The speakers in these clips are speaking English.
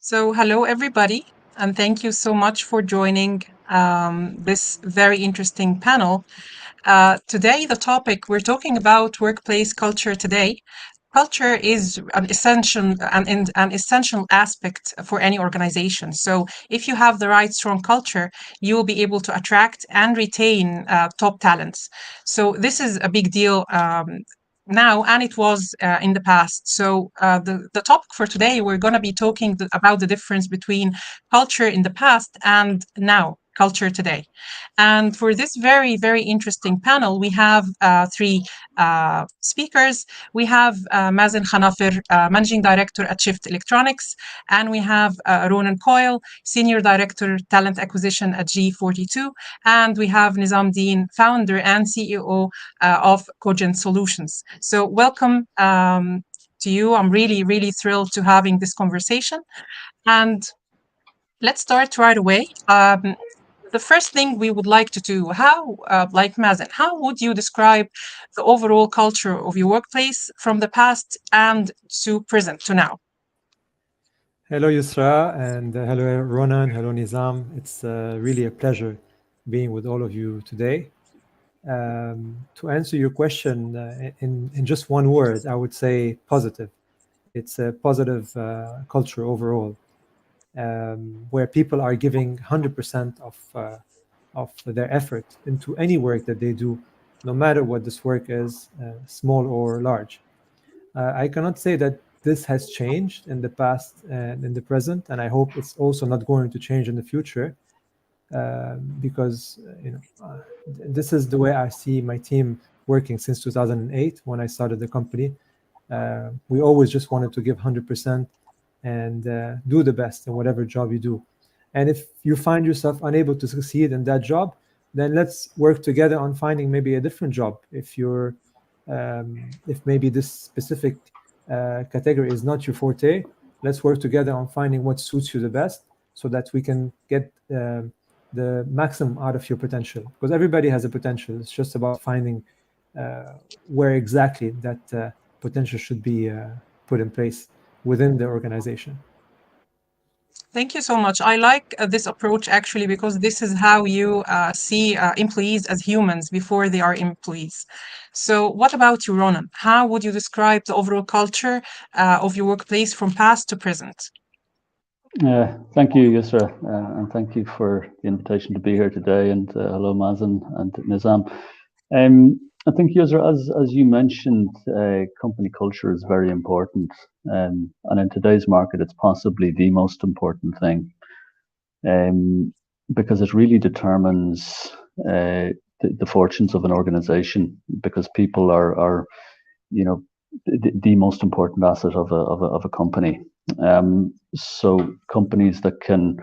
So, hello everybody, and thank you so much for joining this very interesting panel. Today, the topic we're talking about workplace culture today. Culture is an essential aspect for any organization. So, if you have the right strong culture, you will be able to attract and retain top talents. So, this is a big deal now, and it was in the past. So, the topic for today, we're going to be talking about the difference between culture in the past and now culture today. And for this very, very interesting panel, we have three speakers. We have Mazen Khanafir, Managing Director at Shift Electronics, and we have Ronan Coyle, Senior Director, Talent Acquisition at G42, and we have Nizam Deen, Founder and CEO of Cogent Solutions. So welcome to you. I'm really, really thrilled to having this conversation. And let's start right away. The first thing we would like to do, like Mazen, how would you describe the overall culture of your workplace from the past and to present, to now? Hello, Yusra, and hello, Ronan. Hello, Nizam. It's really a pleasure being with all of you today. To answer your question in just one word, I would say positive. It's a positive culture overall, where people are giving 100% of their effort into any work that they do, no matter what this work is, small or large. I cannot say that this has changed in the past and in the present, and I hope it's also not going to change in the future, because this is the way I see my team working since 2008 when I started the company. We always just wanted to give 100% and do the best in whatever job you do. And if you find yourself unable to succeed in that job, then let's work together on finding maybe a different job. If maybe this specific category is not your forte, let's work together on finding what suits you the best so that we can get the maximum out of your potential. Because everybody has a potential. It's just about finding where exactly that potential should be put in place within the organization. Thank you so much. I like this approach actually, because this is how you see employees as humans before they are employees. So what about you, Ronan? How would you describe the overall culture of your workplace from past to present? Thank you, Yusra, and thank you for the invitation to be here today. And hello, Mazen and Nizam. I think, Yusra, as you mentioned, company culture is very important. And in today's market, it's possibly the most important thing, because it really determines the fortunes of an organization, because people are the most important asset of a company. So companies that can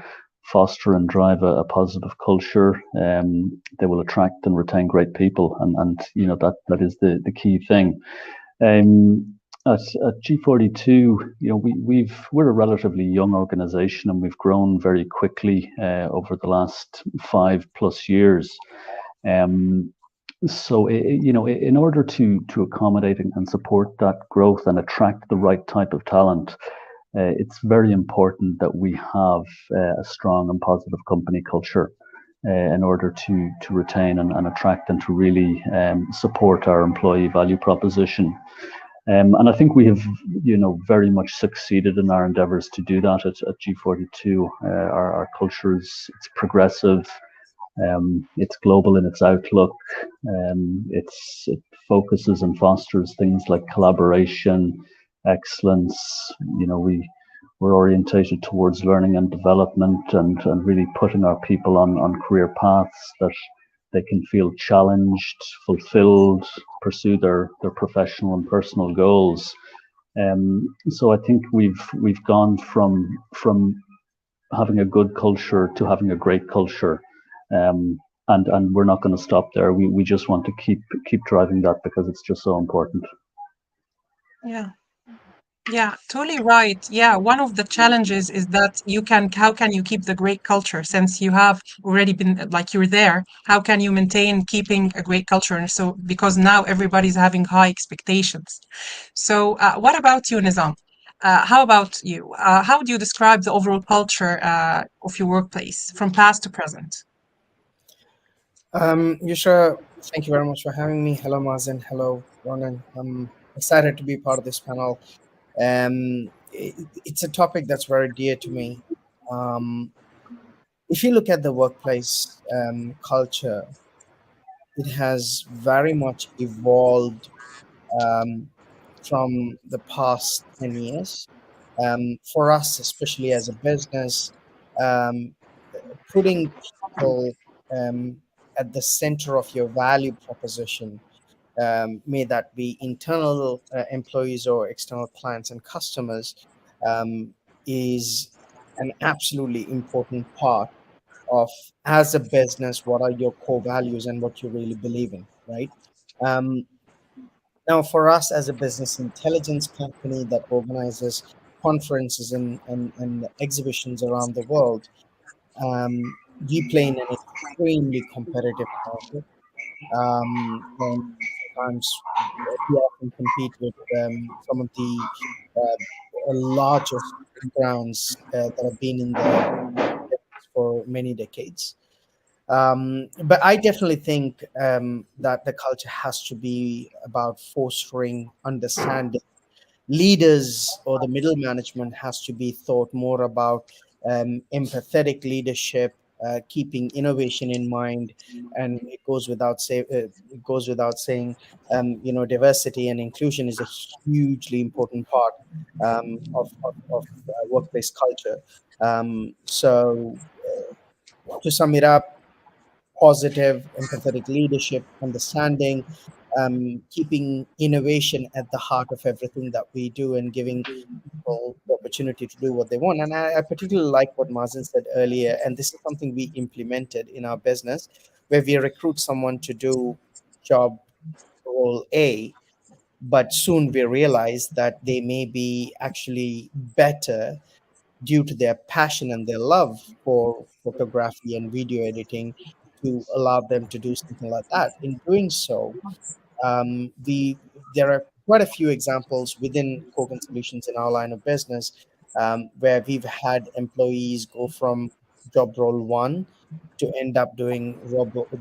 foster and drive a positive culture, they will attract and retain great people, and that is the key thing. At G42, we're a relatively young organization, and we've grown very quickly over the last 5+ years. So, in order to accommodate and support that growth and attract the right type of talent, it's very important that we have a strong and positive company culture in order to retain and attract and to really support our employee value proposition. And I think we have, very much succeeded in our endeavors to do that at G42. Our culture it's progressive, it's global in its outlook, it focuses and fosters things like collaboration, excellence. We're orientated towards learning and development and really putting our people on career paths that they can feel challenged, fulfilled, pursue their professional and personal goals. So I think we've gone from having a good culture to having a great culture. And we're not going to stop there. We just want to keep driving that because it's just so important. Yeah. Yeah, totally right. Yeah, one of the challenges is that how can you keep the great culture since you have already been like you're there? How can you maintain keeping a great culture? And so because now everybody's having high expectations. So, what about you, Nizam? How about you? How do you describe the overall culture of your workplace from past to present? Yusra, thank you very much for having me. Hello, Mazen. Hello, Ronan. I'm excited to be part of this panel. It's a topic that's very dear to me. Um, if you look at the workplace culture, it has very much evolved um, from the past 10 years. For us, especially as a business, um, putting people um, at the center of your value proposition, may that be internal employees or external clients and customers, is an absolutely important part of, as a business, what are your core values and what you really believe in, right? Um, Now, for us as a business intelligence company that organizes conferences and exhibitions around the world, we play in an extremely competitive market. And sometimes we often compete with some of the largest brands that have been in the business for many decades. But I definitely think that the culture has to be about fostering understanding. Leaders or the middle management has to be thought more about empathetic leadership, keeping innovation in mind, and it goes without saying, diversity and inclusion is a hugely important part of workplace culture. So, to sum it up, positive, empathetic leadership, understanding, keeping innovation at the heart of everything that we do, and giving people the opportunity to do what they want. And I particularly like what Mazen said earlier, and this is something we implemented in our business, where we recruit someone to do job role A, but soon we realize that they may be actually better due to their passion and their love for photography and video editing, to allow them to do something like that. In doing so, there are quite a few examples within Kogan Solutions in our line of business, where we've had employees go from job role one to end up doing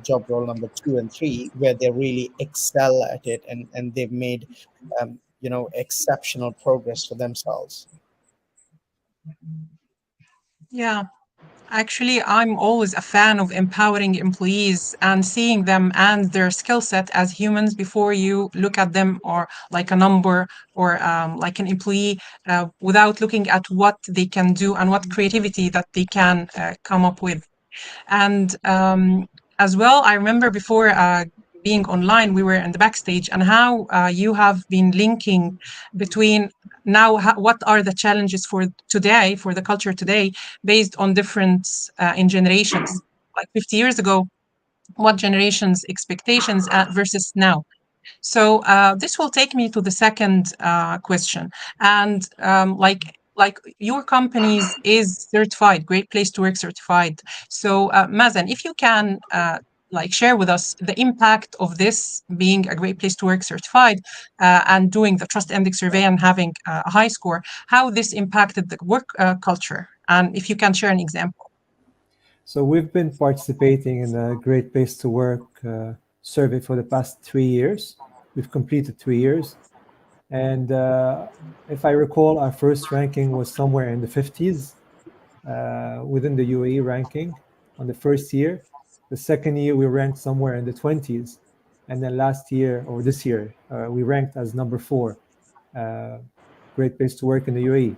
job role number two and three, where they really excel at it, and they've made exceptional progress for themselves. Yeah. Actually, I'm always a fan of empowering employees and seeing them and their skill set as humans before you look at them or like a number or like an employee without looking at what they can do and what creativity that they can come up with. And as well, I remember before being online, we were in the backstage, and how you have been linking between now what are the challenges for today, for the culture today, based on difference in generations. Like 50 years ago, what generations' expectations versus now. So this will take me to the second question, and like your company's is certified, Great Place to Work certified. So Mazen, if you can like share with us the impact of this being a Great Place to Work certified and doing the Trust Index survey and having a high score, how this impacted the work culture, and if you can share an example. So we've been participating in the Great Place to Work survey for the past 3 years. We've completed 3 years. And if I recall, our first ranking was somewhere in the 50s within the UAE ranking on the first year. The second year, we ranked somewhere in the 20s. And then last year, or this year, we ranked as number 4, Great Place to Work in the UAE.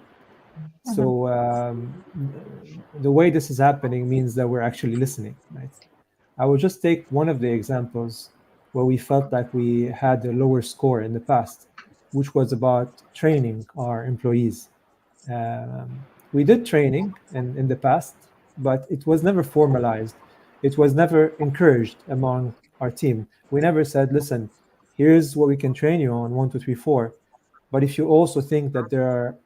So the way this is happening means that we're actually listening, right? I will just take one of the examples where we felt like we had a lower score in the past, which was about training our employees. We did training in the past, but it was never formalized. It was never encouraged among our team. We never said, listen, here's what we can train you on, 1, 2, 3, 4. But if you also think that there are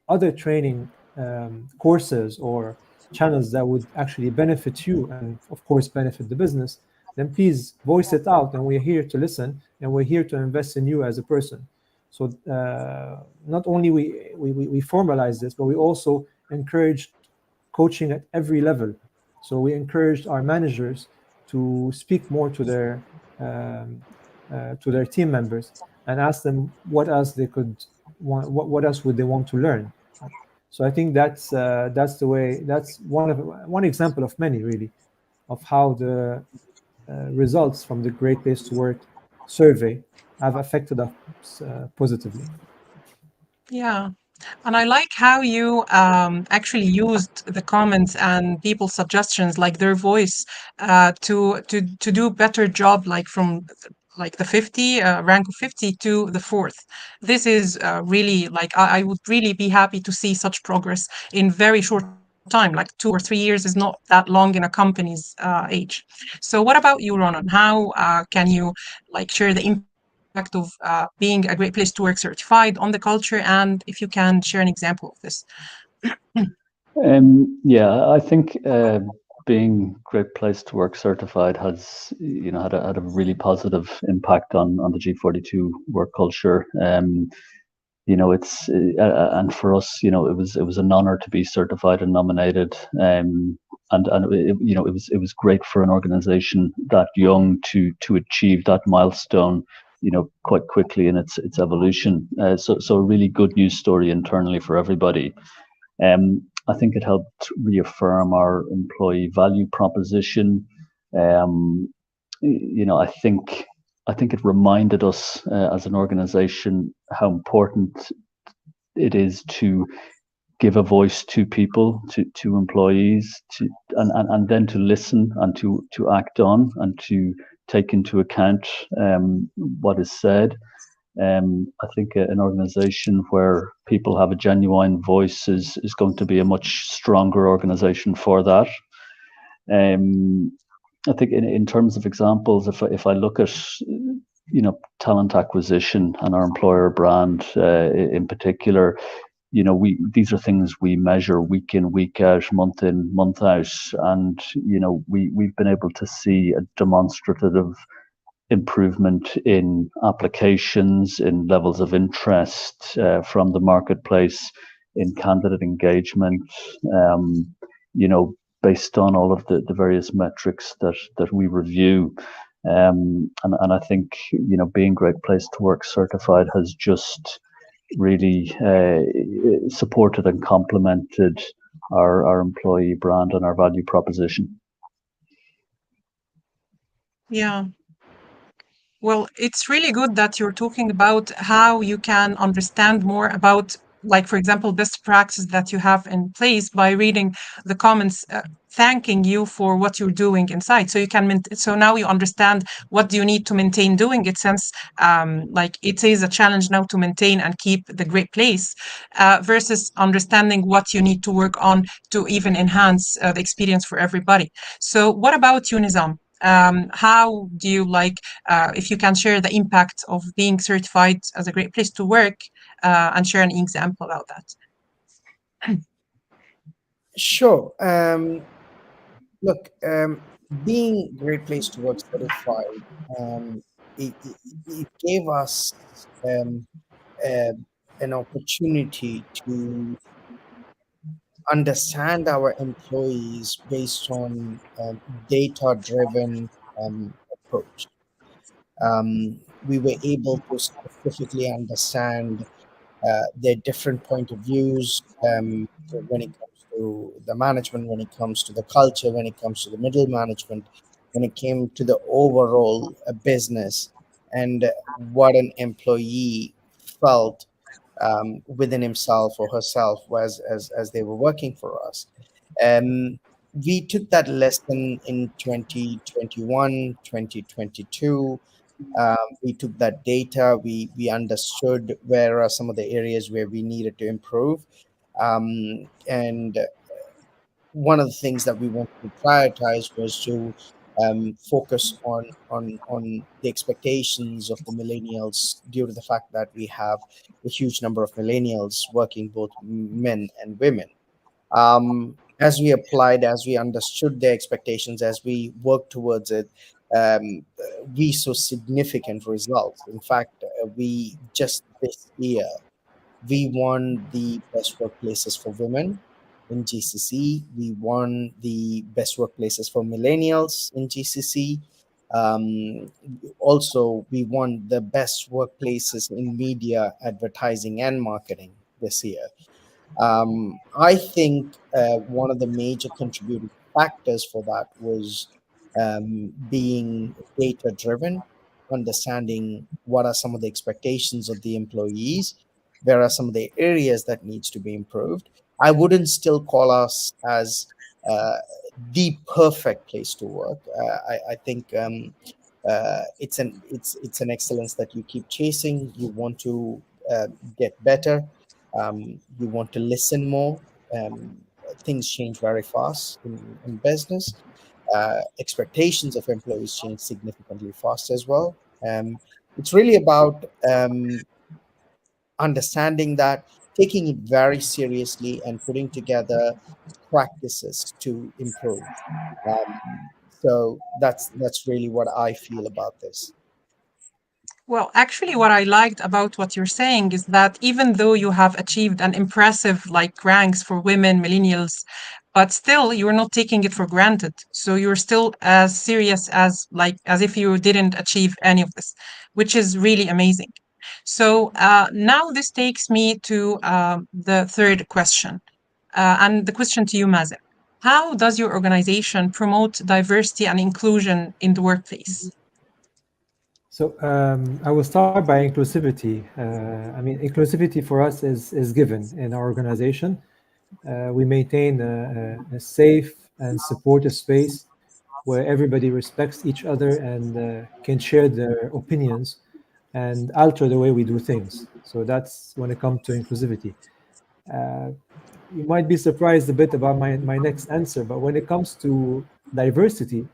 other training courses or channels that would actually benefit you and of course benefit the business, then please voice it out, and we're here to listen, and we're here to invest in you as a person. So not only we formalize this, but we also encourage coaching at every level. So we encouraged our managers to speak more to their team members and ask them what else they could want, what else would they want to learn. So I think that's the way. That's one example of many, really, of how the results from the Great Place to Work survey have affected us positively. Yeah. And I like how you actually used the comments and people's suggestions, like their voice, to do better job, like from like the 50 rank of 50 to the 4th. This is really like I would really be happy to see such progress in very short time. Like 2 or 3 years is not that long in a company's age. So what about you, Ronan? How can you like share the impact of being a Great Place to Work certified on the culture, and if you can share an example of this? Yeah, I think being Great Place to Work certified has, had a really positive impact on the G42 work culture. It's and for us, it was an honor to be certified and nominated. And it was great for an organization that young to achieve that milestone, quite quickly in its evolution. So a really good news story internally for everybody. I think it helped reaffirm our employee value proposition. I think it reminded us as an organization how important it is to give a voice to people, to employees, and then to listen and to act on and to take into account what is said. I think an organization where people have a genuine voice is going to be a much stronger organization for that. I think in terms of examples, if I look at talent acquisition and our employer brand in particular, these are things we measure week in, week out, month in, month out, and we've been able to see a demonstrative improvement in applications, in levels of interest from the marketplace, in candidate engagement, based on all of the various metrics that we review. And I think, being Great Place to Work certified has just really supported and complemented our employee brand and our value proposition. Yeah. Well, it's really good that you're talking about how you can understand more about, like, for example, best practices that you have in place by reading the comments thanking you for what you're doing inside. So you can, so now you understand what do you need to maintain doing it, since like it is a challenge now to maintain and keep the great place versus understanding what you need to work on to even enhance the experience for everybody. So what about you, Nizam? How do you like, if you can share the impact of being certified as a great place to work and share an example about that? Sure. Look, being Great Place to Work certified, it gave us um, uh, an opportunity to understand our employees based on data-driven approach. We were able to specifically understand their different point of views, when it comes to the management, when it comes to the culture, when it comes to the middle management, when it came to the overall business, and what an employee felt within himself or herself as they were working for us. Um, we took that lesson in 2021, 2022. We took that data, we understood where are some of the areas where we needed to improve. And one of the things that we wanted to prioritize was to focus on the expectations of the millennials, due to the fact that we have a huge number of millennials working, both men and women. As we applied, as we understood their expectations, as we worked towards it, we saw significant results. In fact, we just this year we won the best workplaces for women in GCC. We won the best workplaces for millennials in GCC. Also, we won the best workplaces in media, advertising, and marketing this year. I think one of the major contributing factors for that was being data driven, understanding what are some of the expectations of the employees, where are some of the areas that needs to be improved. I wouldn't still call us as uh, the perfect place to work. I think it's an excellence that you keep chasing. You want to get better. You want to listen more. Um, Things change very fast in business. Expectations of employees change significantly fast as well. It's really about understanding that, taking it very seriously, and putting together practices to improve. So that's really what I feel about this. Well, actually, what I liked about what you're saying is that even though you have achieved an impressive like ranks for women, millennials, but still you're not taking it for granted. So you're still as serious as like as if you didn't achieve any of this, which is really amazing. So now this takes me to the third question, and the question to you, Mazen. How does your organization promote diversity and inclusion in the workplace? So I will start by inclusivity. I mean, inclusivity for us is given in our organization. We maintain a safe and supportive space where everybody respects each other and can share their opinions and alter the way we do things. So that's when it comes to inclusivity. You might be surprised a bit about my next answer, but when it comes to diversity,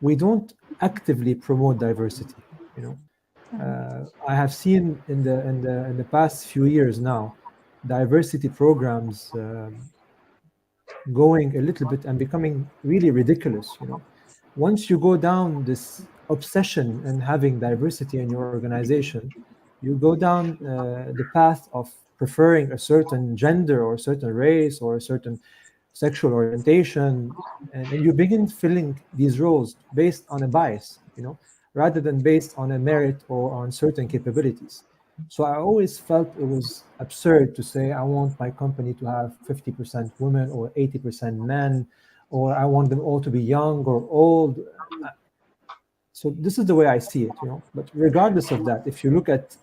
we don't actively promote diversity. You know, I have seen in the past few years now, diversity programs going a little bit and becoming really ridiculous. You know, once you go down this obsession and having diversity in your organization, you go down the path of preferring a certain gender or a certain race or a certain sexual orientation, and you begin filling these roles based on a bias, you know, rather than based on a merit or on certain capabilities. So I always felt it was absurd to say I want my company to have 50% women or 80% men, or I want them all to be young or old. So this is the way I see it, you know. But regardless of that, if you look at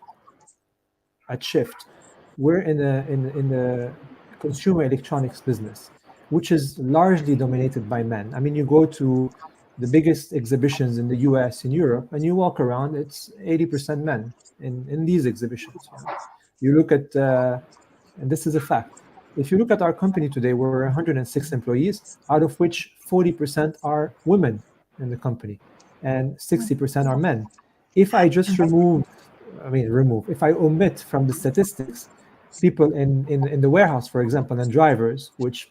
Shift, we're in the consumer electronics business, which is largely dominated by men. I mean, you go to the biggest exhibitions in the US, in Europe, and you walk around, it's 80% men in these exhibitions. You know? You look at, and this is a fact, if you look at our company today, we're 106 employees, out of which 40% are women in the company and 60% are men. If I just if I omit from the statistics people in the warehouse, for example, and drivers, which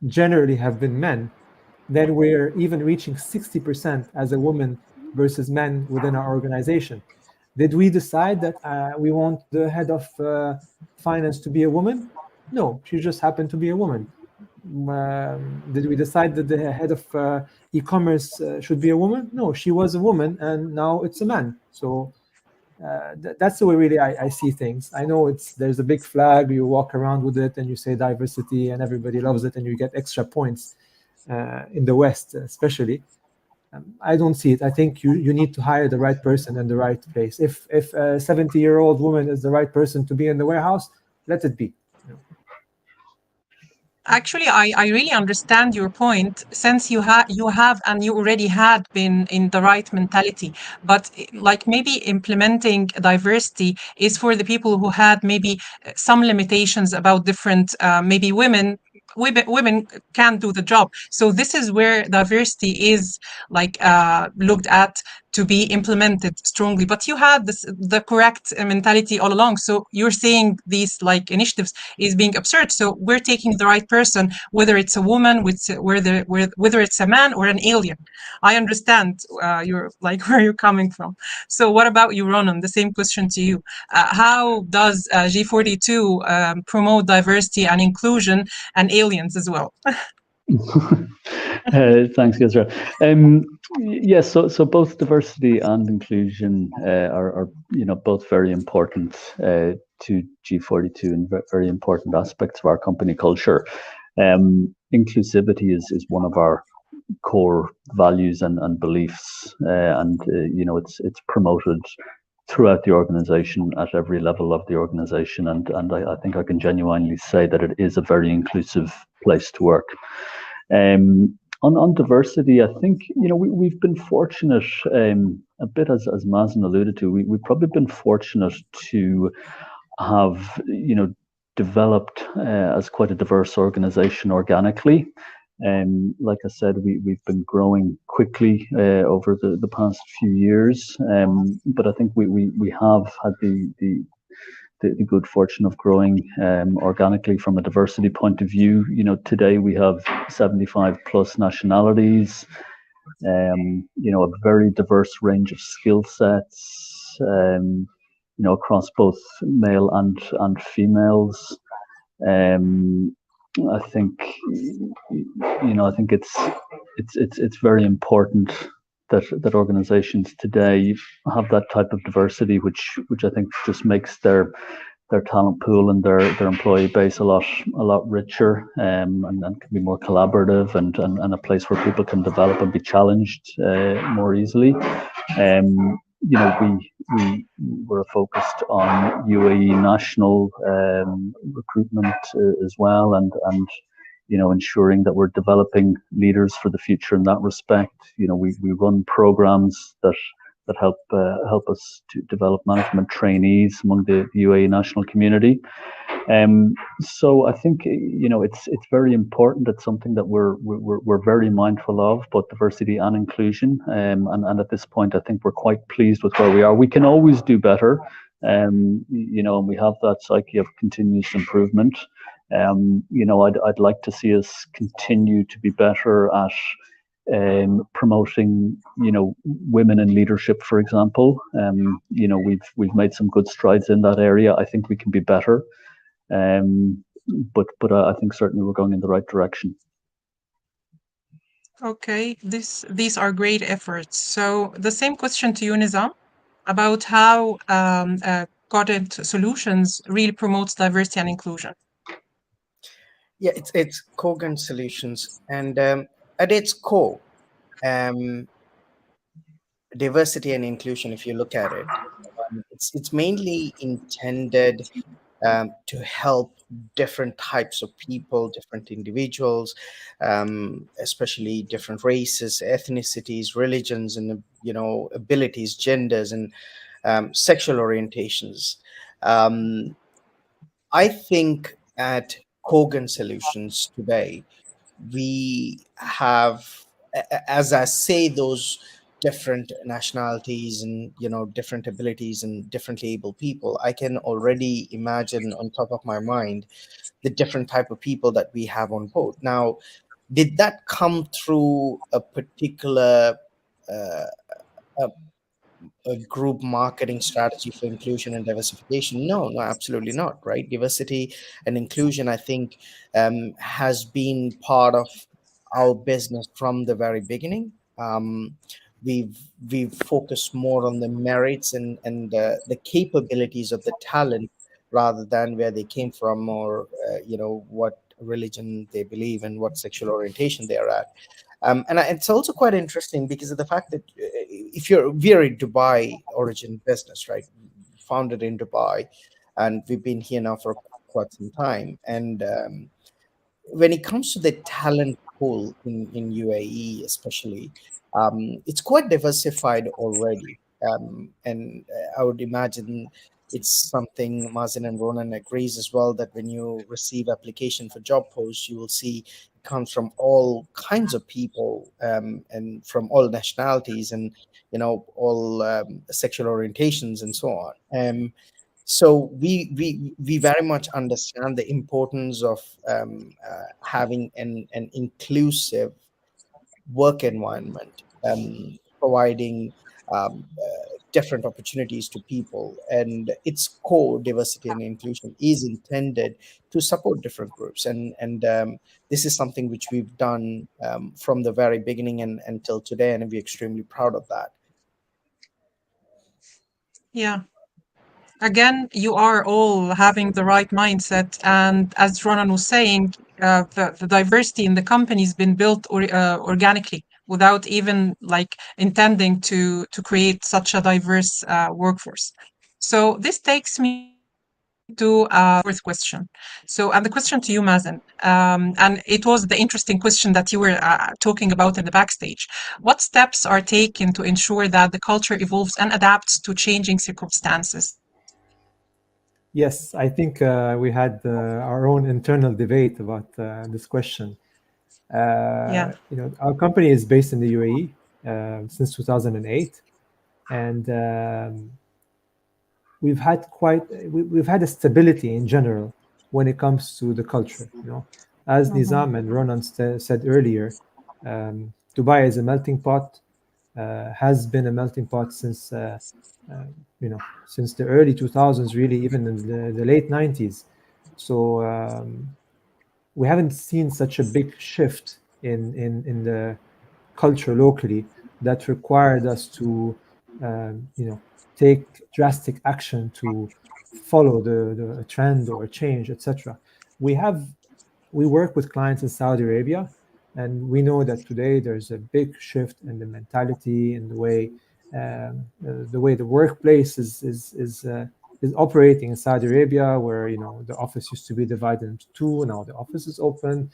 generally have been men, then we're even reaching 60% as a woman versus men within our organization. Did we decide that we want the head of finance to be a woman? No, she just happened to be a woman. Did we decide that the head of e-commerce should be a woman? No, she was a woman, and now it's a man. So that's the way really I see things. I know there's a big flag, you walk around with it and you say diversity and everybody loves it and you get extra points in the West especially. I don't see it. I think you need to hire the right person in the right place. If a 70-year-old woman is the right person to be in the warehouse, let it be. Actually, I really understand your point, since you have and you already had been in the right mentality. But like, maybe implementing diversity is for the people who had maybe some limitations about different, maybe women can do the job. So this is where diversity is like looked at to be implemented strongly. But you had the correct mentality all along. So you're saying these like initiatives is being absurd. So we're taking the right person, whether it's a woman, whether it's a man or an alien. I understand you're like where you're coming from. So what about you, Ronan? The same question to you. How does G42 promote diversity and inclusion and aliens as well? Thanks, Yusra. Yes, so both diversity and inclusion are both very important to G42 and very important aspects of our company culture. Inclusivity is one of our core values and beliefs, and it's promoted throughout the organization at every level of the organization, and I think I can genuinely say that it is a very inclusive place to work. On diversity, I think we've been fortunate, a bit as Mazen alluded to. We've probably been fortunate to have developed as quite a diverse organization organically. Like I said, we've been growing quickly over the past few years, but I think we have had the good fortune of growing organically from a diversity point of view. Today we have 75 plus nationalities, a very diverse range of skill sets, across both male and females. I think it's very important that organizations today have that type of diversity, which I think just makes their talent pool and their employee base a lot richer, and can be more collaborative and a place where people can develop and be challenged more easily. We're focused on UAE national recruitment as well, and ensuring that we're developing leaders for the future in that respect. We run programs that help us to develop management trainees among the UAE national community. So I think it's very important. It's something that we're very mindful of, both diversity and inclusion. And at this point, I think we're quite pleased with where we are. We can always do better, and we have that psyche of continuous improvement. I'd like to see us continue to be better at promoting, women in leadership, for example. We've made some good strides in that area. I think we can be better, but I think certainly we're going in the right direction. Okay, these are great efforts. So the same question to you, Nizam, about how Cogent Solutions really promotes diversity and inclusion. Yeah, it's Cogent Solutions, and at its core, diversity and inclusion, if you look at it, it's mainly intended to help different types of people, different individuals, especially different races, ethnicities, religions, and abilities, genders, and sexual orientations. I think at Cogent Solutions today, we have, as I say, those different nationalities and different abilities and differently able people. I can already imagine on top of my mind the different type of people that we have on board. Now, Did that come through a particular uh, a, a group marketing strategy for inclusion and diversification? No, no, absolutely not. Right? Diversity and inclusion, I think, has been part of our business from the very beginning. We've we've focused more on the merits and the capabilities of the talent rather than where they came from, or what religion they believe and what sexual orientation they are at. It's also quite interesting because of the fact that if we're a Dubai origin business, right? Founded in Dubai, and we've been here now for quite some time. And when it comes to the talent pool in UAE, especially, it's quite diversified already. I would imagine it's something Mazen and Ronan agrees as well, that when you receive application for job posts, you will see it comes from all kinds of people, and from all nationalities, and all sexual orientations and so on. So we very much understand the importance of having an inclusive work environment, providing different opportunities to people, and its core diversity and inclusion is intended to support different groups, and this is something which we've done from the very beginning and until today, and we're extremely proud of that. Yeah. Again, you are all having the right mindset, and as Ronan was saying, the diversity in the company has been built organically without even like intending to create such a diverse workforce. So this takes me to fourth question. So, and the question to you, Mazen, and it was the interesting question that you were talking about in the backstage. What steps are taken to ensure that the culture evolves and adapts to changing circumstances? Yes, I think we had our own internal debate about this question. Yeah. Our company is based in the UAE since 2008, and we've had a stability in general when it comes to the culture. As Nizam and Ronan said earlier, Dubai is a melting pot, has been a melting pot since since the early 2000s, really, even in the late 90s. So we haven't seen such a big shift in the culture locally that required us to take drastic action to follow the trend or change, etc. We work with clients in Saudi Arabia, and we know that today there's a big shift in the mentality and the way the workplace is operating in Saudi Arabia, where the office used to be divided into two, now the office is open.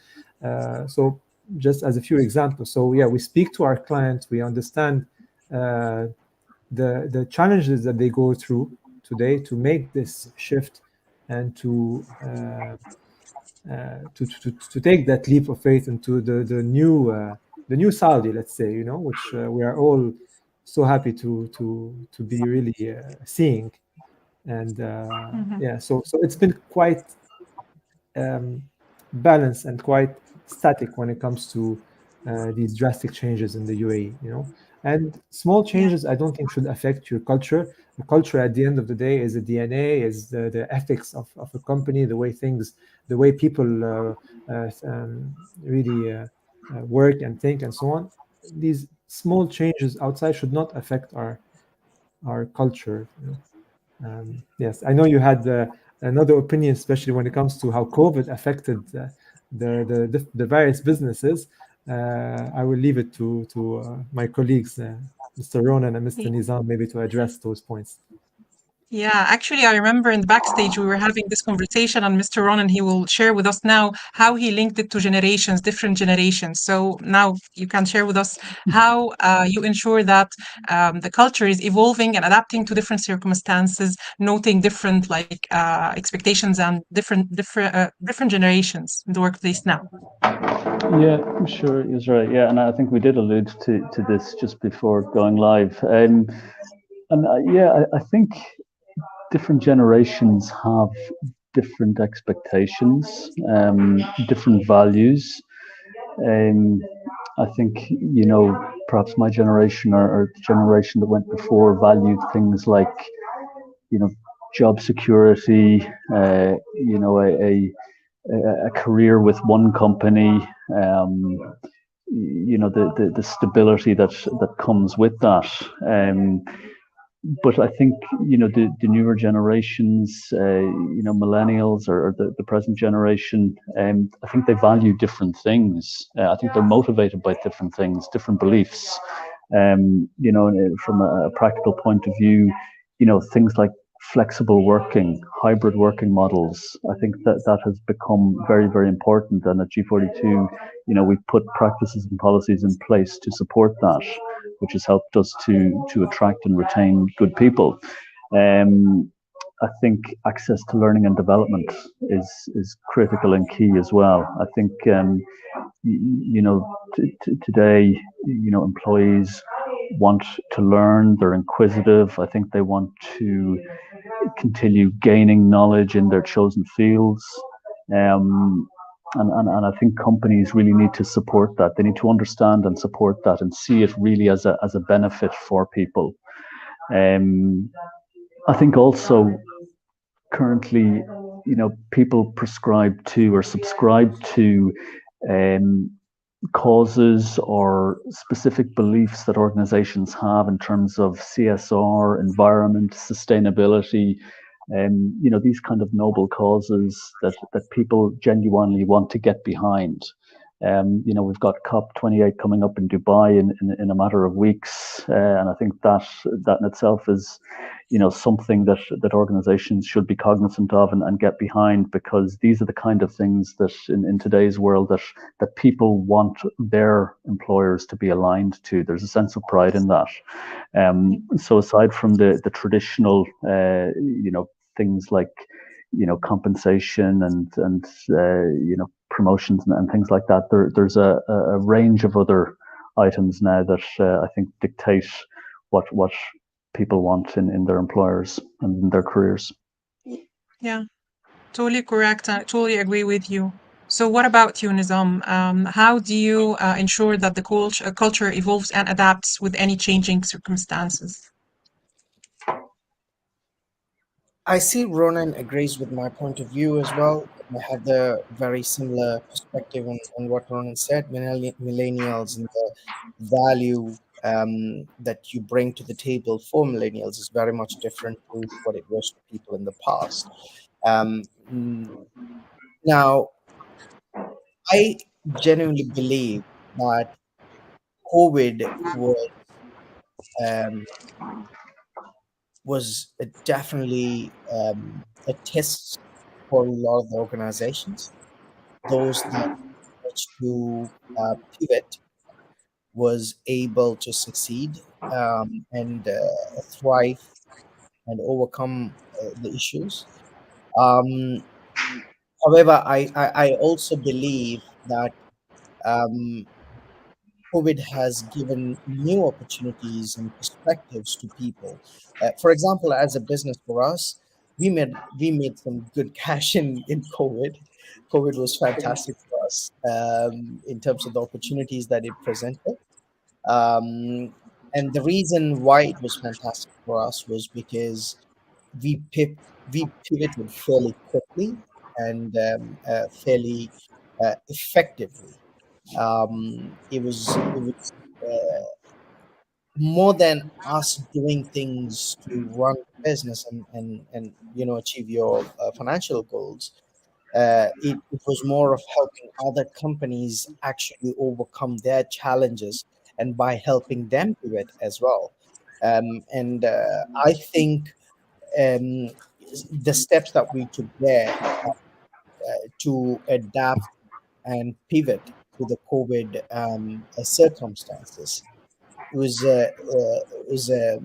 So just as a few examples. So yeah, we speak to our clients, we understand the challenges that they go through today to make this shift and to take that leap of faith into the new Saudi, let's say, which we are all so happy to be really seeing. And yeah, so it's been quite balanced and quite static when it comes to these drastic changes in the UAE. And small changes, I don't think should affect your culture. The culture, at the end of the day, is the DNA, is the ethics of a company, the way people really work and think and so on. These small changes outside should not affect our culture. Yes, I know you had another opinion, especially when it comes to how COVID affected the various businesses. I will leave it to my colleagues, Mr. Ronan and Mr. Nizam, maybe to address those points. Yeah, actually, I remember in the backstage we were having this conversation, and Mr. Ronan, he will share with us now how he linked it to generations, different generations. So now you can share with us how you ensure that the culture is evolving and adapting to different circumstances, noting different expectations and different generations in the workplace now. Yeah, I'm sure he's right. Yeah, and I think we did allude to this just before going live. I think different generations have different expectations, different values. I think, perhaps my generation or the generation that went before valued things like, job security, a career with one company, the stability that comes with that. But I think, the newer generations, millennials or the present generation, I think they value different things. I think they're motivated by different things, different beliefs. From a practical point of view, things like flexible working, hybrid working models. I think that has become very, very important. And at G42, we've put practices and policies in place to support that, which has helped us to attract and retain good people. I think access to learning and development is critical and key as well. I think today, employees want to learn. They're inquisitive. I think they want to continue gaining knowledge in their chosen fields. And I think companies really need to support that. They need to understand and support that and see it really as a benefit for people. I think also currently, people prescribe to or subscribe to causes or specific beliefs that organizations have in terms of CSR, environment, sustainability, these kind of noble causes that people genuinely want to get behind. We've got COP28 coming up in Dubai in a matter of weeks, and I think that in itself is, something that organizations should be cognizant of and get behind, because these are the kind of things that in today's world that people want their employers to be aligned to. There's a sense of pride in that. So aside from the traditional, things like, compensation and promotions and things like that, there's a range of other items now that I think dictate what people want in their employers and in their careers. Yeah, totally correct. I totally agree with you. So what about you, Nizam? How do you ensure that the culture evolves and adapts with any changing circumstances? I see Ronan agrees with my point of view as well. I have the very similar perspective on what Ronan said. Millennials and the value that you bring to the table for millennials is very much different to what it was for people in the past. Um, Now, I genuinely believe that COVID um, was definitely a test for a lot of the organizations. Those that managed to pivot was able to succeed and thrive and overcome the issues. Um, However, I also believe that um, COVID has given new opportunities and perspectives to people. For example, as a business for us, we made some good cash in COVID. COVID was fantastic for us in terms of the opportunities that it presented. Um, and the reason why it was fantastic for us was because we pip, we pivoted fairly quickly and fairly effectively. It was more than us doing things to run the business and achieve your financial goals. It was more of helping other companies actually overcome their challenges and by helping them do it as well. And I think um, the steps that we took there to adapt and pivot to the COVID circumstances. It was a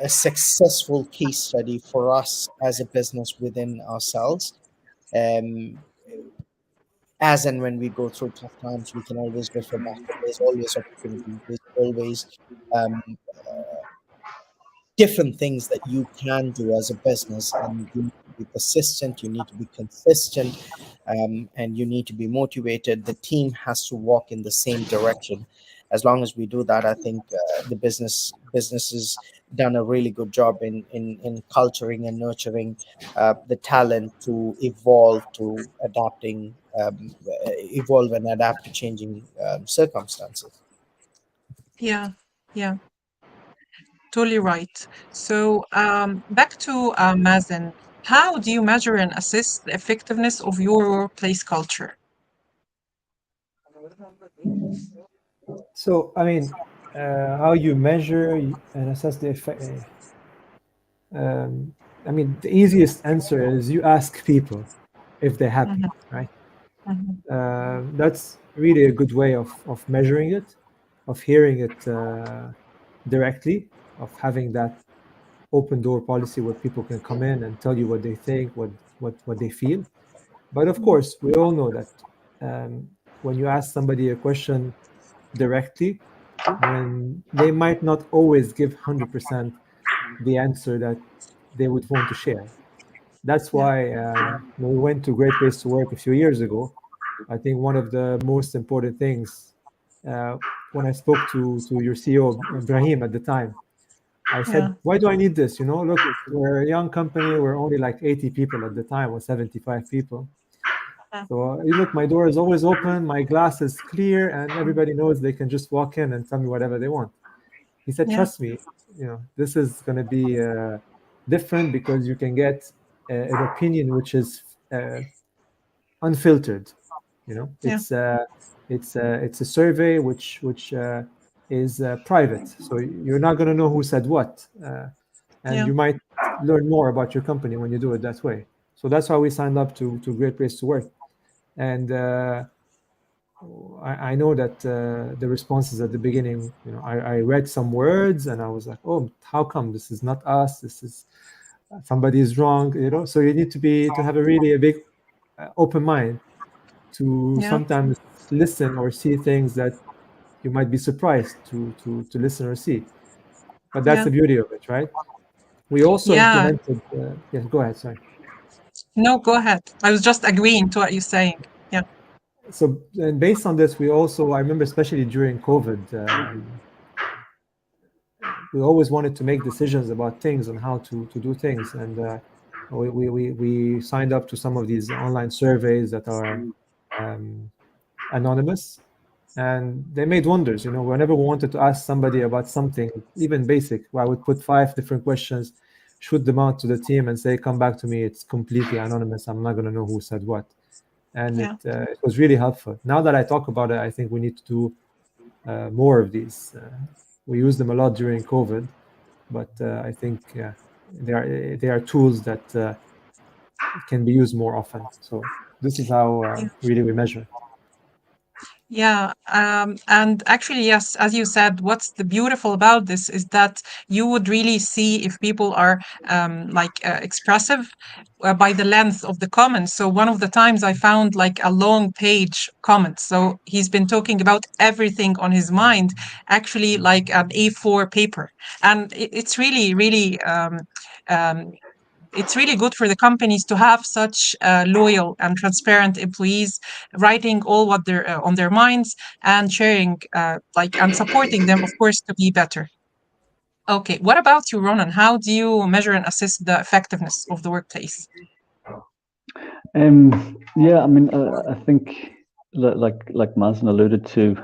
successful case study for us as a business within ourselves. Um, as and when we go through tough times, we can always refer back. There's always opportunity. There's always um, different things that you can do as a business, and you need to be persistent. You need to be consistent, and you need to be motivated. The team has to walk in the same direction. As long as we do that, I think the businesses done a really good job in culturing and nurturing the talent to evolve and adapt to changing circumstances. Yeah, yeah, totally right. So back to Mazen. How do you measure and assess the effectiveness of your workplace culture? So, I mean, how you measure and assess the effect? I mean, the easiest answer is you ask people if they're happy, Mhm, right? mhm. That's really a good way of measuring it, of hearing it directly, of having that open door policy where people can come in and tell you what they think, what they feel. But of course, we all know that when you ask somebody a question directly, when they might not always give 100% the answer that they would want to share. That's Yeah, why when we went to Great Place to Work a few years ago, I think one of the most important things uh, when I spoke to your CEO, Ibrahim, at the time, I yeah, said, why do I need this? You know, look, we're a young company. We're only like 80 people at the time, or 75 people. yeah, So you look, my door is always open. My glass is clear, and everybody knows they can just walk in and tell me whatever they want. He said, yeah, trust me, this is going to be different because you can get an opinion which is unfiltered. yeah, It's a survey which is private, so you're not going to know who said what, and yeah, you might learn more about your company when you do it that way. So that's why we signed up to Great Place to Work. And I know that the responses at the beginning, I read some words and I was like, oh, how come this is not us? This is somebody is wrong, So you need to have a big open mind to yeah, sometimes listen or see things that you might be surprised to listen or see. But that's yeah, the beauty of it, right? We also yeah. implemented. Yeah, go ahead. Sorry. No, go ahead. I was just agreeing to what you're saying. Yeah, So, and based on this, we also, I remember, especially during COVID, we always wanted to make decisions about things and how to do things. And we signed up to some of these online surveys that are anonymous, and they made wonders. Whenever we wanted to ask somebody about something, even basic, I would put 5 different questions, shoot them out to the team, and say, "Come back to me. It's completely anonymous. I'm not going to know who said what." And yeah, it was really helpful. Now that I talk about it, I think we need to do more of these. We used them a lot during COVID, but I think they are tools that can be used more often. So this is how yeah. really we measure. Yeah, and actually, yes, as you said, what's the beautiful about this is that you would really see if people are expressive by the length of the comments. So one of the times I found like a long page comment. So he's been talking about everything on his mind, actually like an A4 paper, and it's really, really. Um, it's really good for the companies to have such loyal and transparent employees writing all what they're on their minds and sharing and supporting them, of course, to be better. Okay, what about you, Ronan? How do you measure and assess the effectiveness of the workplace? Yeah, I mean, I think like Mazen alluded to,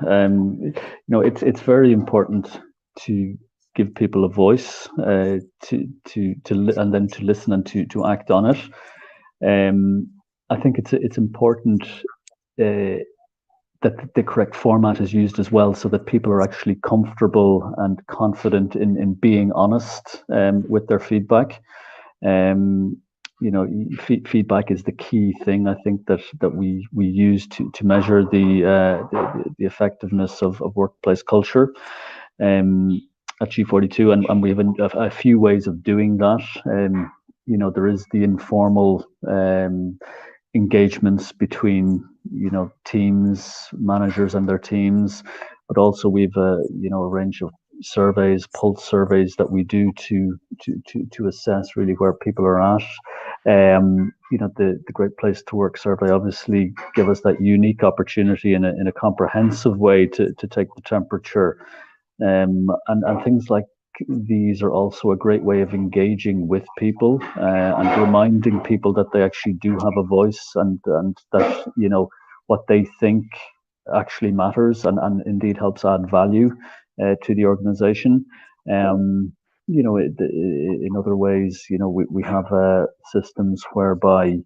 it's very important to give people a voice, and then to listen and to act on it. I think it's important that the correct format is used as well, so that people are actually comfortable and confident in being honest with their feedback. Um, feedback is the key thing, I think, that we use to measure the effectiveness of workplace culture at G42, and we have a few ways of doing that. There is the informal engagements between teams, managers and their teams, but also we've a range of surveys, pulse surveys that we do to assess really where people are at. The Great Place to Work survey obviously give us that unique opportunity in a comprehensive way to take the temperature. And things like these are also a great way of engaging with people and reminding people that they actually do have a voice, and that what they think actually matters, and indeed helps add value to the organization. In other ways, we have systems whereby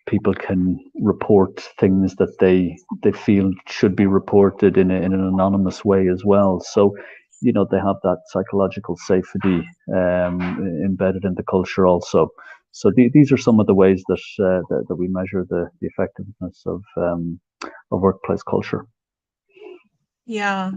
people can report things that they feel should be reported in an anonymous way as well. So, they have that psychological safety embedded in the culture also. So these are some of the ways that we measure the effectiveness of workplace culture. Yeah,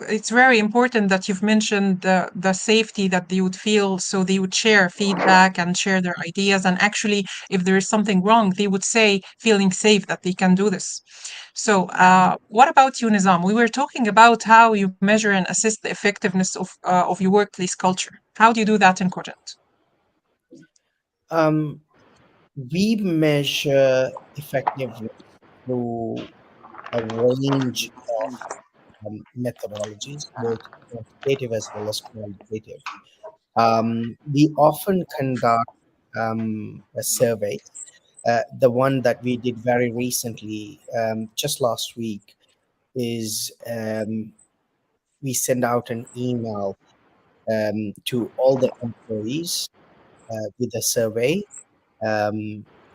it's very important that you've mentioned the safety that they would feel, so they would share feedback and share their ideas. And actually, if there is something wrong, they would say, feeling safe that they can do this. So, what about you, Nizam? We were talking about how you measure and assess the effectiveness of your workplace culture. How do you do that in Quadrant? We measure effectiveness through a range of methodologies, both quantitative as well as qualitative. We often conduct a survey. The one that we did very recently, just last week, is we send out an email to all the employees with a survey.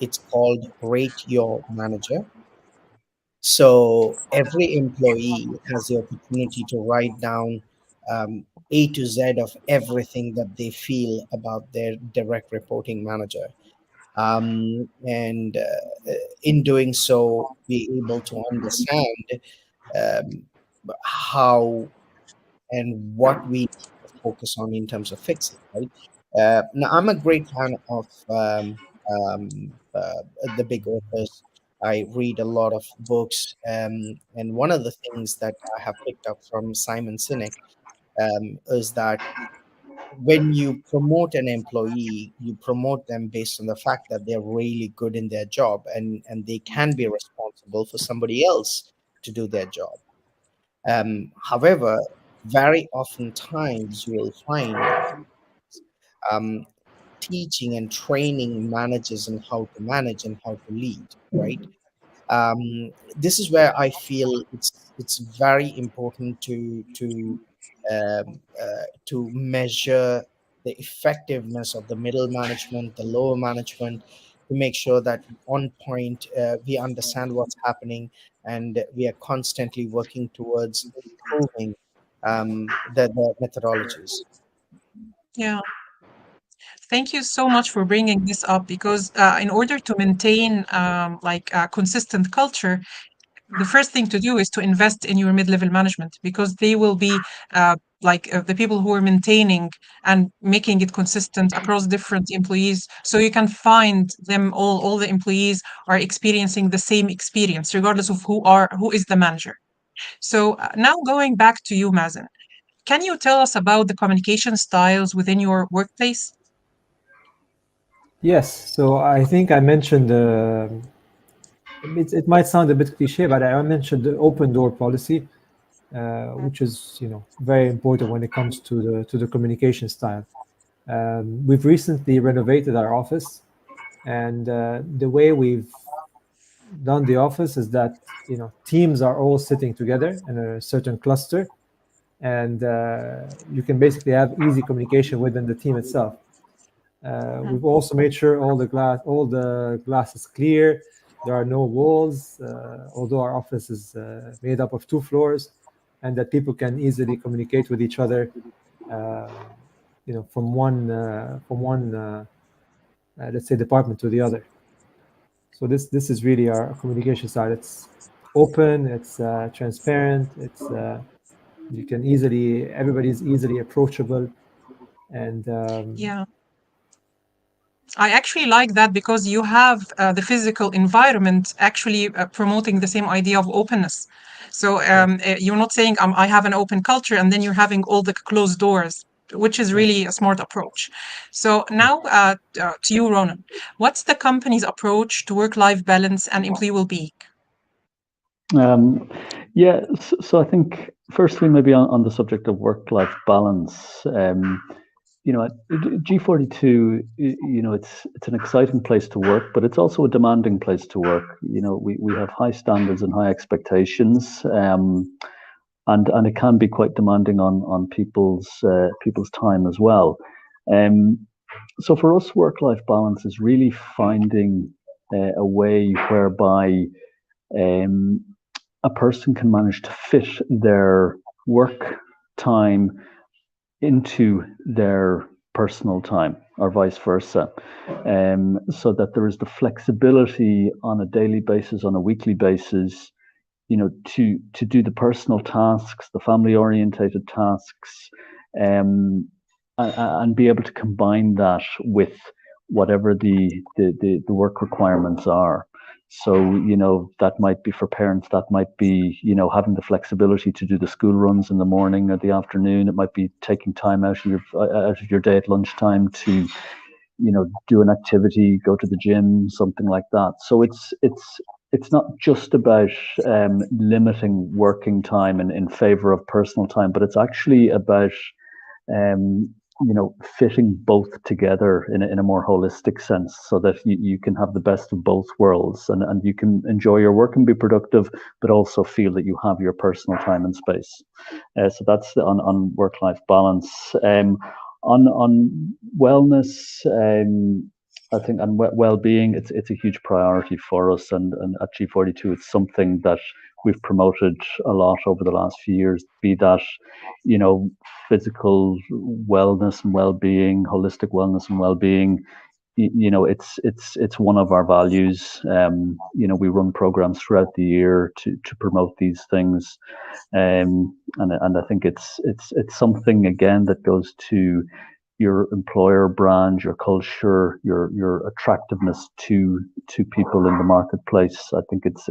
It's called Rate Your Manager. So every employee has the opportunity to write down A to Z of everything that they feel about their direct reporting manager. And in doing so, be able to understand um, how and what we need to focus on in terms of fixing, right? Now, I'm a great fan of um, uh, the big authors. I read a lot of books, and one of the things that I have picked up from Simon Sinek is that when you promote an employee, you promote them based on the fact that they're really good in their job, and they can be responsible for somebody else to do their job. However, very often times you will find um, teaching and training managers on how to manage and how to lead, right? This is where I feel it's very important to measure the effectiveness of the middle management, the lower management, to make sure that on point we understand what's happening, and we are constantly working towards improving the methodologies. Yeah. Thank you so much for bringing this up, because in order to maintain like a consistent culture, the first thing to do is to invest in your mid-level management, because they will be the people who are maintaining and making it consistent across different employees. So you can find them all the employees are experiencing the same experience, regardless of who is the manager. So now going back to you, Mazen, can you tell us about the communication styles within your workplace? Yes, so I think I mentioned it might sound a bit cliche, but I mentioned the open door policy, which is very important when it comes to the communication style. We've recently renovated our office, and the way we've done the office is that teams are all sitting together in a certain cluster, and you can basically have easy communication within the team itself. We've also made sure all the glass is clear. There are no walls, although our office is made up of 2 floors, and that people can easily communicate with each other, from one let's say department to the other. So this is really our communication side. It's open, it's transparent, it's everybody's easily approachable, and Yeah. I actually like that, because you have the physical environment actually promoting the same idea of openness. So you're not saying I have an open culture and then you're having all the closed doors. which is really a smart approach. So now to you, Ronan, what's the company's approach to work-life balance and employee well-being? Yeah, so I think firstly, maybe on the subject of work-life balance, at G42, it's an exciting place to work, but it's also a demanding place to work. We have high standards and high expectations, and it can be quite demanding on people's time as well. So for us, work-life balance is really finding a way whereby a person can manage to fit their work time into their personal time, or vice versa, so that there is the flexibility on a daily basis, on a weekly basis, to do the personal tasks, the family orientated tasks, and be able to combine that with whatever the work requirements are. So, that might be for parents, that might be, having the flexibility to do the school runs in the morning or the afternoon. It might be taking time out of your day at lunchtime to, do an activity, go to the gym, something like that. So it's not just about limiting working time in favor of personal time, but it's actually about fitting both together in a more holistic sense, so that you can have the best of both worlds, and you can enjoy your work and be productive, but also feel that you have your personal time and space. So that's on work-life balance. On wellness, I think, and well-being, it's a huge priority for us, and at G42, it's something that we've promoted a lot over the last few years. Be that, physical wellness and well-being, holistic wellness and well-being. It's one of our values. We run programs throughout the year to promote these things, and I think it's something, again, that goes to your employer brand, your culture, your attractiveness to people in the marketplace. I think it's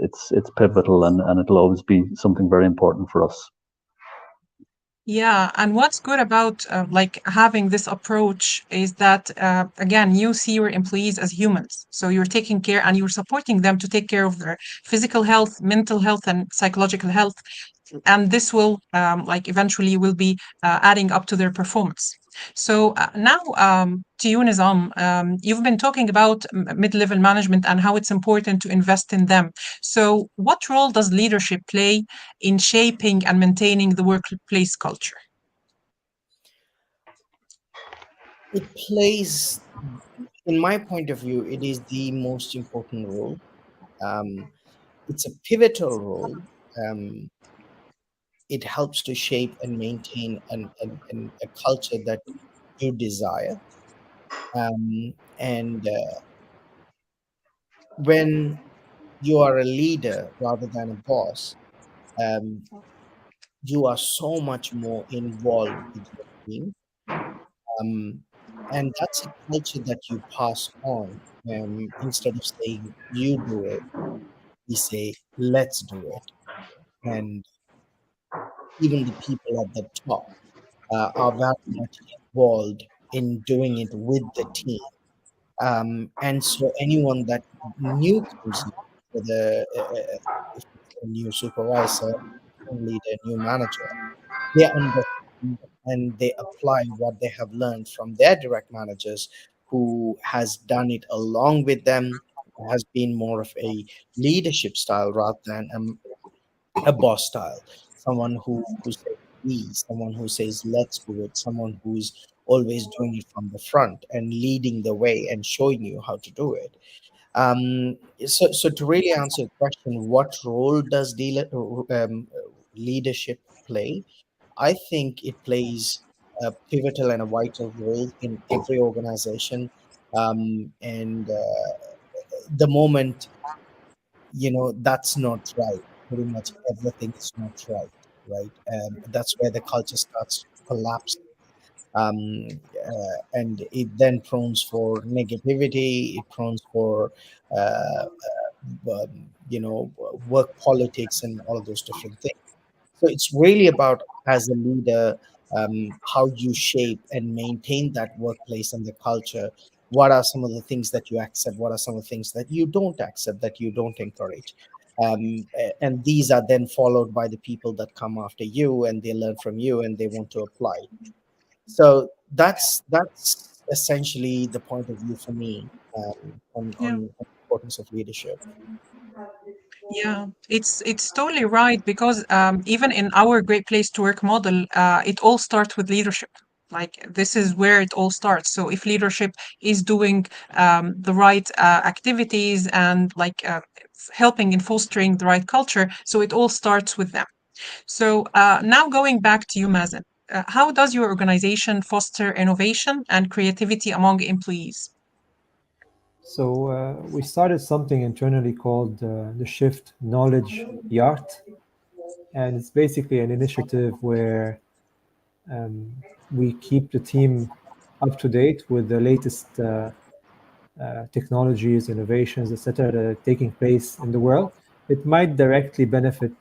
pivotal, and it'll always be something very important for us. Yeah, and what's good about having this approach is that again, you see your employees as humans. So you're taking care and you're supporting them to take care of their physical health, mental health, and psychological health, and this will eventually will be adding up to their performance. So now to you, Nizam, you've been talking about mid-level management and how it's important to invest in them. So what role does leadership play in shaping and maintaining the workplace culture? It plays, in my point of view, it is the most important role. It's a pivotal role. It helps to shape and maintain a culture that you desire. And when you are a leader rather than a boss, um, you are so much more involved with your team. Um, and that's a culture that you pass on. Instead of saying, you do it, we say, let's do it. And even the people at the top are very much involved in doing it with the team. And so anyone that new comes in, whether if it's a new supervisor, team leader, new manager, they understand and they apply what they have learned from their direct managers, who has done it along with them, who has been more of a leadership style rather than a boss style. Someone who says we, someone who says let's do it, someone who's always doing it from the front and leading the way and showing you how to do it. So to really answer the question, what role does leadership play? I think it plays a pivotal and a vital role in every organization. And the moment, that's not right, pretty much everything is not right, right? That's where the culture starts to collapse. And it then prones for negativity, it prones for uh, work politics and all of those different things. So it's really about, as a leader, how you shape and maintain that workplace and the culture. What are some of the things that you accept? What are some of the things that you don't accept, that you don't encourage? And these are then followed by the people that come after you, and they learn from you and they want to apply. So that's essentially the point of view for me, Yeah. on the importance of leadership. Yeah, it's totally right because even in our Great Place to Work model, it all starts with leadership. Like this is where it all starts. So if leadership is doing the right activities and like helping in fostering the right culture, so it all starts with them. So now going back to you, Mazen, how does your organization foster innovation and creativity among employees? So we started something internally called the Shift Knowledge Yacht, and it's basically an initiative where we keep the team up to date with the latest technologies, innovations, etc., that are taking place in the world. It might directly benefit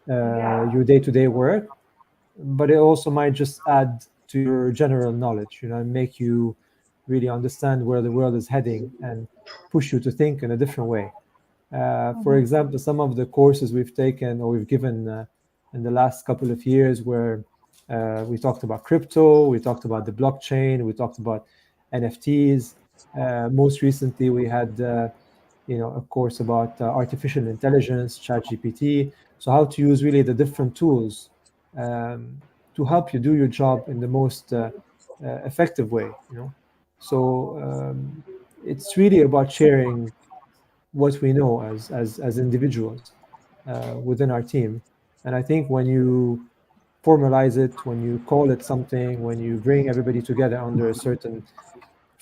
your day-to-day work, but it also might just add to your general knowledge, and make you really understand where the world is heading and push you to think in a different way. For example, some of the courses we've taken or we've given in the last couple of years, where we talked about crypto, we talked about the blockchain, we talked about NFTs. Most recently, we had a course about artificial intelligence, ChatGPT. So how to use really the different tools um, to help you do your job in the most effective way. So it's really about sharing what we know as individuals within our team. And I think when you formalize it, when you call it something, when you bring everybody together under a certain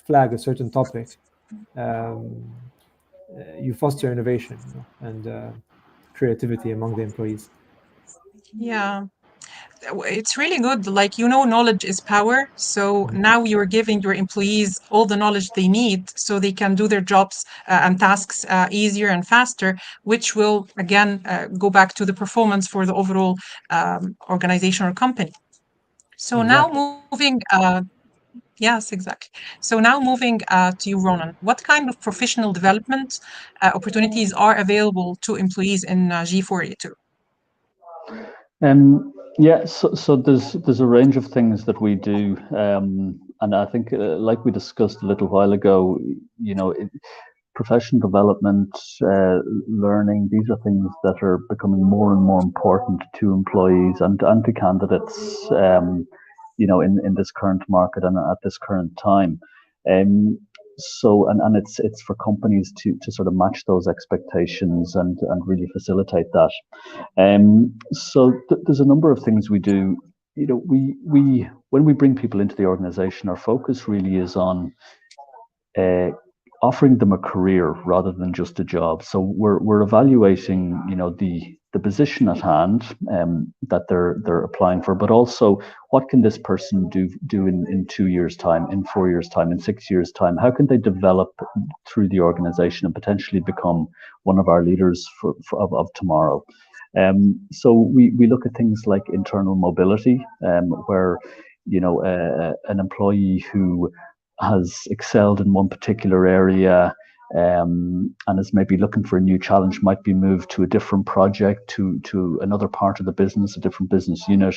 flag, a certain topic, um, you foster innovation, and creativity among the employees. Yeah. It's really good. Like, knowledge is power. So Mhm. now you're giving your employees all the knowledge they need so they can do their jobs and tasks easier and faster, which will again go back to the performance for the overall organization or company. So now Exactly. moving, yes, exactly. So now moving to you, Ronan. What kind of professional development opportunities are available to employees in G482? Yeah, so there's a range of things that we do, and I think, like we discussed a little while ago, professional development, learning, these are things that are becoming more and more important to employees and to candidates, in this current market and at this current time. And it's for companies to sort of match those expectations and really facilitate that. There's a number of things we do. We when we bring people into the organization, our focus really is on uh, offering them a career rather than just a job. So we're evaluating, the position at hand, that they're applying for, but also what can this person do in 2 years' time, in 4 years' time, in 6 years' time? How can they develop through the organization and potentially become one of our leaders of tomorrow? So we look at things like internal mobility, where an employee who has excelled in one particular area, and is maybe looking for a new challenge, might be moved to a different project, to another part of the business, a different business unit,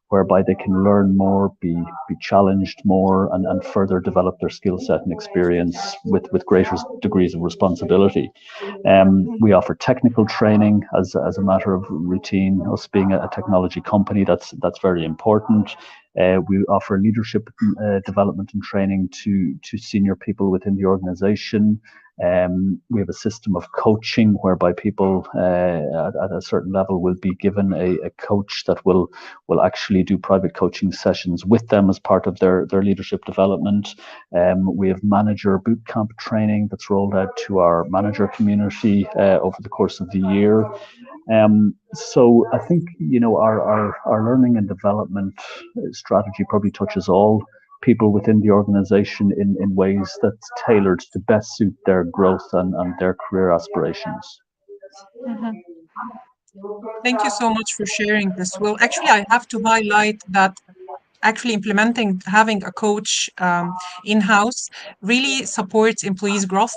whereby they can learn more, be challenged more, and further develop their skill set and experience with greater degrees of responsibility. We offer technical training as a matter of routine. Us being a technology company, that's very important. We offer leadership development and training to senior people within the organization. We have a system of coaching whereby people at a certain level will be given a coach that will actually do private coaching sessions with them as part of their leadership development. We have manager bootcamp training that's rolled out to our manager community over the course of the year. So I think, our learning and development strategy probably touches all people within the organization in ways that's tailored to best suit their growth and their career aspirations. Mhm. Thank you so much for sharing this. Well, actually, I have to highlight that actually implementing having a coach in-house really supports employees' growth,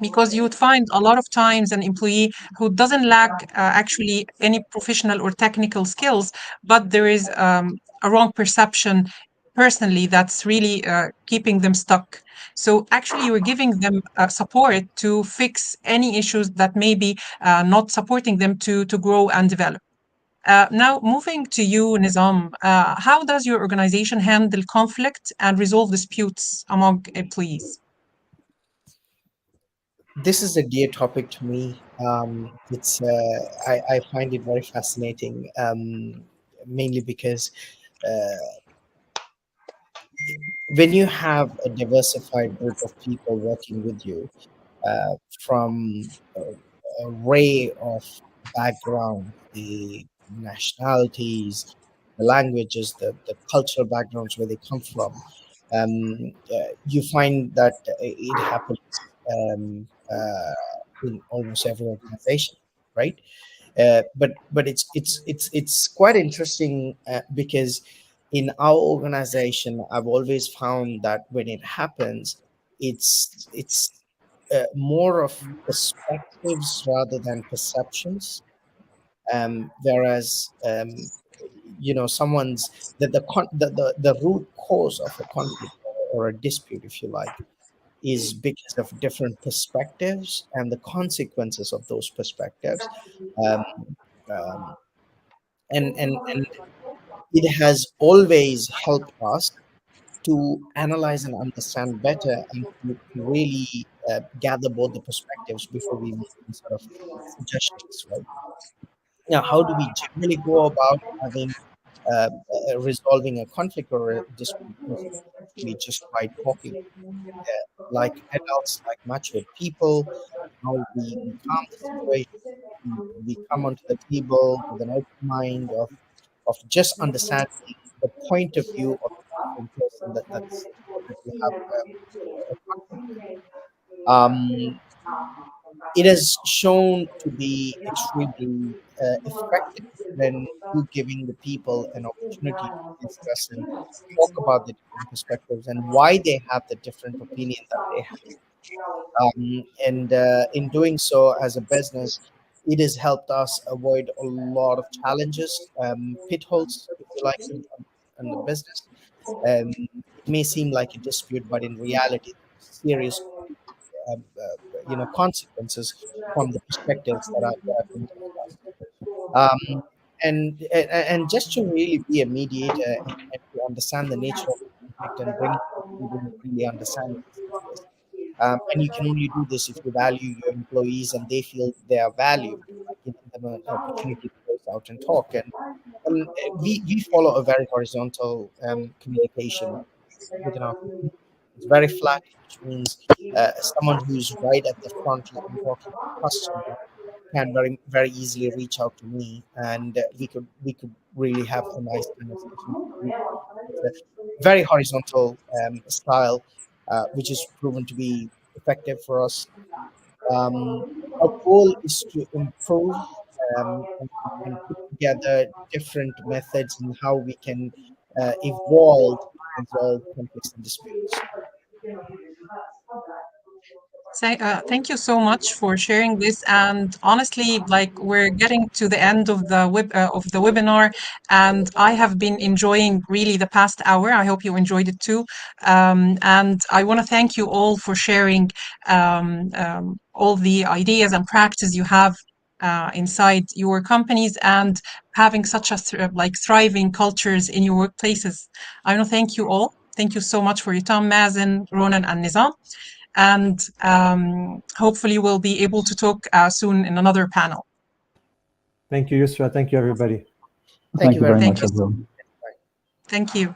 because you would find a lot of times an employee who doesn't lack actually any professional or technical skills, but there is a wrong perception personally that's really keeping them stuck. So actually you're giving them support to fix any issues that may be not supporting them to grow and develop. Now, moving to you, Nizam, how does your organization handle conflict and resolve disputes among employees? This is a dear topic to me. I find it very fascinating, mainly because when you have a diversified group of people working with you, from a array of background, the nationalities, the languages, the cultural backgrounds where they come from, you find that it happens in almost every organization, right? But it's quite interesting because in our organization, I've always found that when it happens, it's more of perspectives rather than perceptions. Whereas someone's the root cause of a conflict or a dispute, if you like, is because of different perspectives and the consequences of those perspectives. Um, um, and it has always helped us to analyze and understand better and to really gather both the perspectives before we make any sort of suggestions, right? Now, how do we generally go about having resolving a conflict or a dispute? Is actually just by talking, like adults, like mature people. How we calm the situation, we come onto the table with an open mind of just understanding the point of view of the different person that we have a conflict with. Um, it has shown to be extremely effective when you giving the people an opportunity to discuss and talk about the different perspectives and why they have the different opinion that they have. And in doing so, as a business, it has helped us avoid a lot of challenges, pitfalls, if you like, in the business. It may seem like a dispute, but in reality, serious, consequences from the perspectives that have been discussed. Um, and just to really be a mediator and to understand the nature of conflict and bring people who really understand what this is. And you can only do this if you value your employees and they feel they are valued, like giving them an opportunity to go out and talk. And we follow a very horizontal communication within our company. It's very flat, which means someone who's right at the front line talking to the customer can very easily reach out to me, and we could really have a nice conversation. It's a very horizontal style, which is proven to be effective for us. Um, our goal is to improve and put together different methods and how we can evolve and resolve conflicts and disputes. Thank you so much for sharing this. And honestly, like we're getting to the end of the webinar, and I have been enjoying really the past hour. I hope you enjoyed it too. And I want to thank you all for sharing all the ideas and practice you have inside your companies and having such a thriving cultures in your workplaces. I want to thank you all. Thank you so much for your time, Mazen, Ronan, and Nizam. And hopefully we'll be able to talk soon in another panel. Thank you, Yusra. Thank you, everybody. Thank you very very Thank much, you. everyone. Thank you.